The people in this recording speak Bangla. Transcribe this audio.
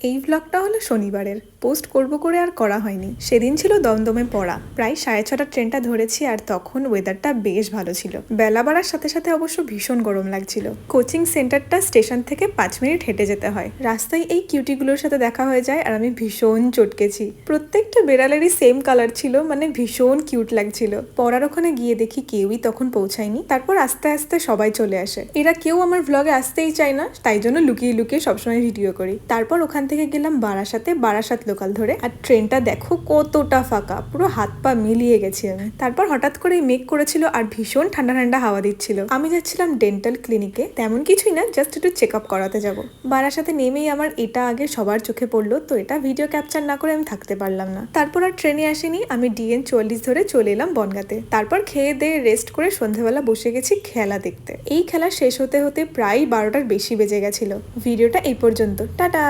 এই ব্লগটা হলো শনিবারের। পোস্ট করব করে আর করা হয়নি। সেদিন ছিল দমদমে পড়া। প্রায় 6:30 ট্রেনটা ধরেছি আর তখন ওয়েদারটা বেশ ভালো ছিল। বেলা বাড়ার সাথে সাথে অবশ্য ভীষণ গরম লাগছিল। কোচিং সেন্টারটা স্টেশন থেকে 5 মিনিট হেঁটে যেতে হয়। রাস্তায় এই কিউটিগুলোর সাথে দেখা হয়ে যায় আর আমি ভীষণ চটকেছি। প্রত্যেকটা বেড়ালেরই সেম কালার ছিল, মানে ভীষণ কিউট লাগছিল। পড়ার ওখানে গিয়ে দেখি কেউই তখন পৌঁছায়নি। তারপর আস্তে আস্তে সবাই চলে আসে। এরা কেউ আমার ব্লগে আসতেই চায় না, তাই জন্য লুকিয়ে লুকিয়ে সবসময় ভিডিও করি। তারপর ওখান থেকে গেলাম বারাসাতে, বারাসাত লোকাল ধরে। আর ট্রেনটা দেখো কতটা ফাঁকা, পুরো হাত পা মিলিয়ে গেছি আমি। তারপর হঠাৎ করে মেঘ করেছিল আর ভীষণ ঠান্ডা ঠান্ডা হাওয়া দিচ্ছিল। আমি যাচ্ছিলাম ডেন্টাল ক্লিনিকে, তেমন কিছুই না, জাস্ট একটু চেক আপ করাতে যাবো। বারাসাতে নেমেই আমার এটা আগে সবার চোখে পড়লো, তো এটা ভিডিও ক্যাপচার না করে আমি থাকতে পারলাম না। তারপর আর ট্রেনে আসেনি, আমি DN 44 ধরে চলে এলাম বনগাঁতে। তারপর খেয়ে দিয়ে রেস্ট করে সন্ধ্যাবেলা বসে গেছি খেলা দেখতে। এই খেলা শেষ হতে হতে প্রায় 12টার বেশি বেজে গেছিল। ভিডিওটা এই পর্যন্ত, টাটা।